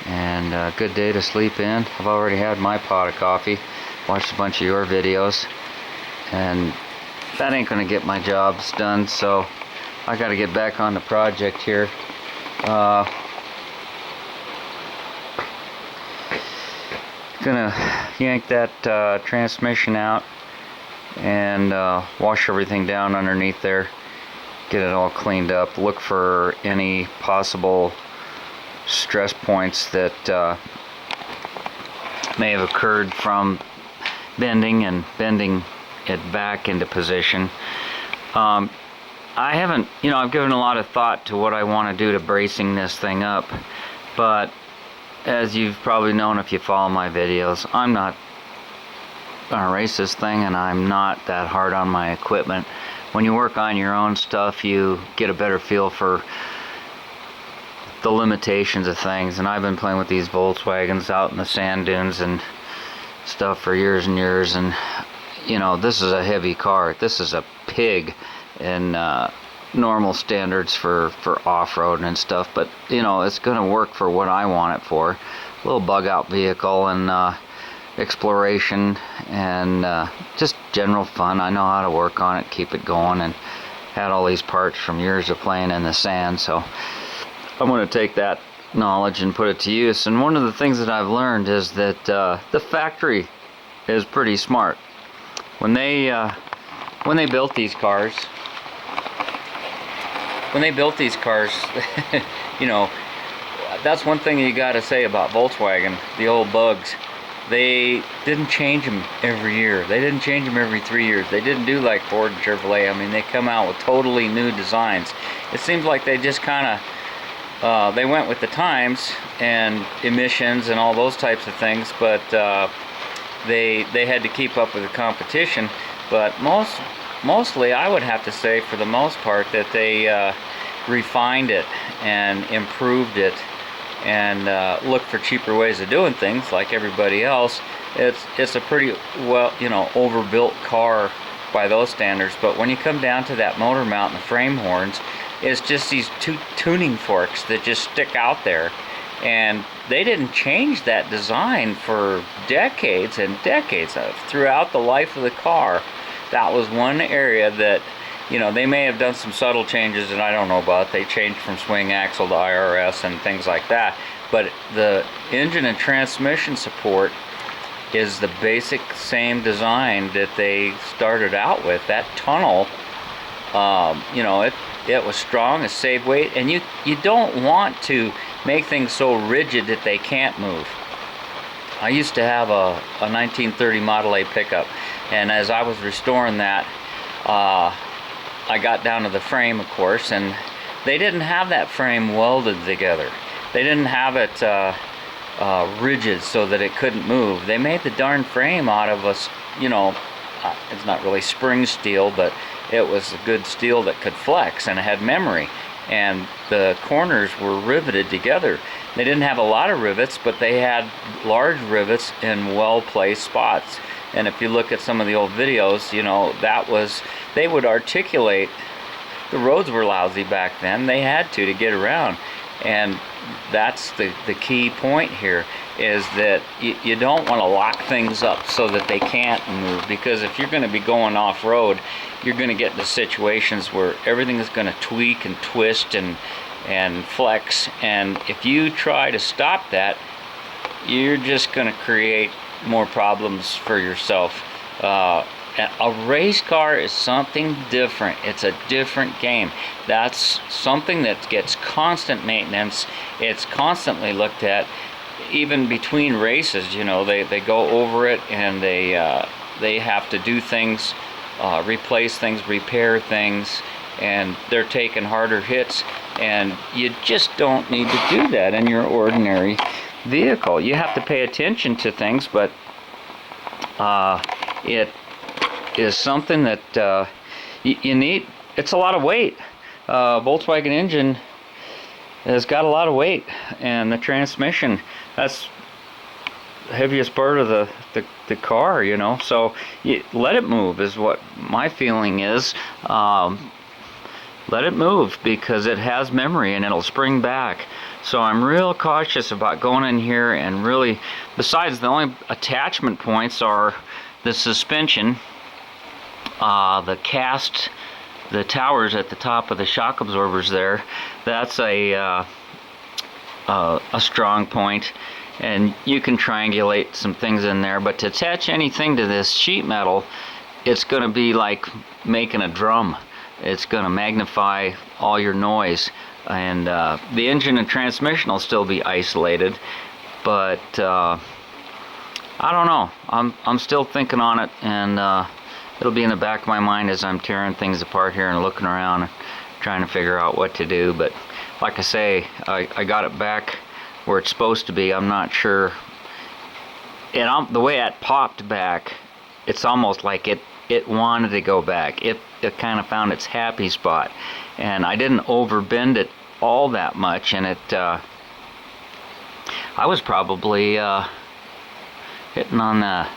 and a good day to sleep in. I've already had my pot of coffee, watched a bunch of your videos, and that ain't gonna get my jobs done, so I gotta get back on the project here. Gonna yank that transmission out and wash everything down underneath there, get it all cleaned up, look for any possible stress points that may have occurred from bending it back into position. I haven't, I've given a lot of thought to what I want to do to bracing this thing up, but as you've probably known if you follow my videos, I'm not gonna race this thing, and I'm not that hard on my equipment. When you work on your own stuff, you get a better feel for the limitations of things, and I've been playing with these Volkswagens out in the sand dunes and stuff for years and years, and this is a heavy car. This is a pig in normal standards for off-road and stuff, but it's gonna work for what I want it for. A little bug out vehicle and exploration and just general fun. I know how to work on it, keep it going, and had all these parts from years of playing in the sand, so I'm going to take that knowledge and put it to use. And one of the things that I've learned is that the factory is pretty smart. When they built these cars, that's one thing you got to say about Volkswagen, the old bugs. They didn't change them every year. They didn't change them every 3 years. They didn't do like Ford and Chevrolet. I mean, they come out with totally new designs. It seems like they just kind of they went with the times and emissions and all those types of things, but they had to keep up with the competition. But mostly, I would have to say, for the most part, that they refined it and improved it, and look for cheaper ways of doing things like everybody else. It's a pretty well, overbuilt car by those standards, but when you come down to that motor mount and the frame horns, it's just these two tuning forks that just stick out there, and they didn't change that design for decades and decades. Throughout the life of the car, that was one area that they may have done some subtle changes that I don't know about. They changed from swing axle to IRS and things like that. But the engine and transmission support is the basic same design that they started out with. That tunnel, it was strong, it saved weight, and you don't want to make things so rigid that they can't move. I used to have a 1930 Model A pickup, and as I was restoring that, I got down to the frame, of course, and they didn't have that frame welded together. They didn't have it rigid so that it couldn't move. They made the darn frame out of it's not really spring steel, but it was a good steel that could flex, and it had memory, and the corners were riveted together. They didn't have a lot of rivets, but they had large rivets in well-placed spots. And if you look at some of the old videos, they would articulate. The roads were lousy back then. They had to get around. And that's the key point here, is that you don't want to lock things up so that they can't move, because if you're going to be going off-road, you're going to get into situations where everything is going to tweak and twist and flex. And if you try to stop that, you're just going to create more problems for yourself. A race car is something different. It's a different game. That's something that gets constant maintenance. It's constantly looked at, even between races. They go over it, and they have to do things, replace things, repair things, and they're taking harder hits, and you just don't need to do that in your ordinary vehicle. You have to pay attention to things, but it is something that you need. It's a lot of weight. Volkswagen engine has got a lot of weight, and the transmission, that's the heaviest part of the car, so let it move is what my feeling is. Let it move, because it has memory and it'll spring back. So I'm real cautious about going in here and really, besides the only attachment points are the suspension, the cast, the towers at the top of the shock absorbers there. That's a strong point, and you can triangulate some things in there, but to attach anything to this sheet metal, it's going to be like making a drum. It's going to magnify all your noise, and the engine and transmission will still be isolated, but I don't know. I'm still thinking on it, and it'll be in the back of my mind as I'm tearing things apart here and looking around and trying to figure out what to do. But like I say, I got it back where it's supposed to be. I'm not sure, and the way it popped back, it's almost like it wanted to go back. It kind of found its happy spot, and I didn't overbend it all that much, and I was probably hitting on the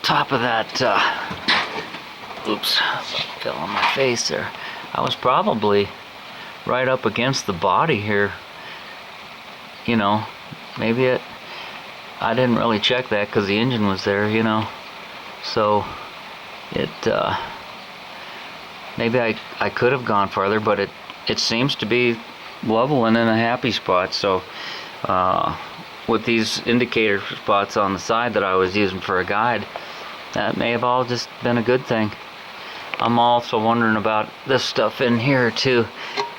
top of that, oops, fell on my face there. I was probably right up against the body here, you know. Maybe I didn't really check that because the engine was there, you know, so maybe I could have gone farther, but it seems to be level and in a happy spot. So with these indicator spots on the side that I was using for a guide, that may have all just been a good thing. I'm also wondering about this stuff in here too.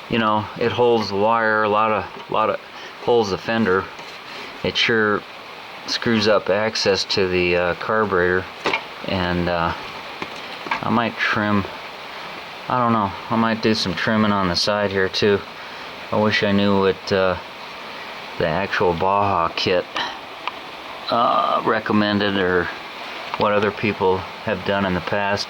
You know, it holds the wire, a lot of holds the fender. It sure screws up access to the carburetor, and I might trim, I don't know, I might do some trimming on the side here too. I wish I knew what the actual Baja kit recommended, or what other people have done in the past.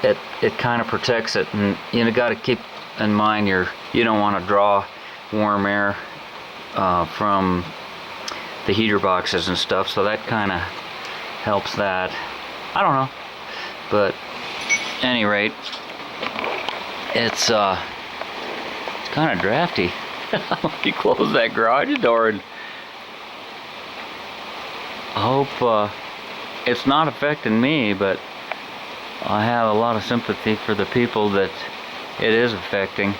It kind of protects it, and you got to keep in mind you don't want to draw warm air from the heater boxes and stuff, so that kind of helps that. I don't know, but at any rate, it's kind of drafty. You close that garage door, and I hope it's not affecting me, but I have a lot of sympathy for the people that it is affecting.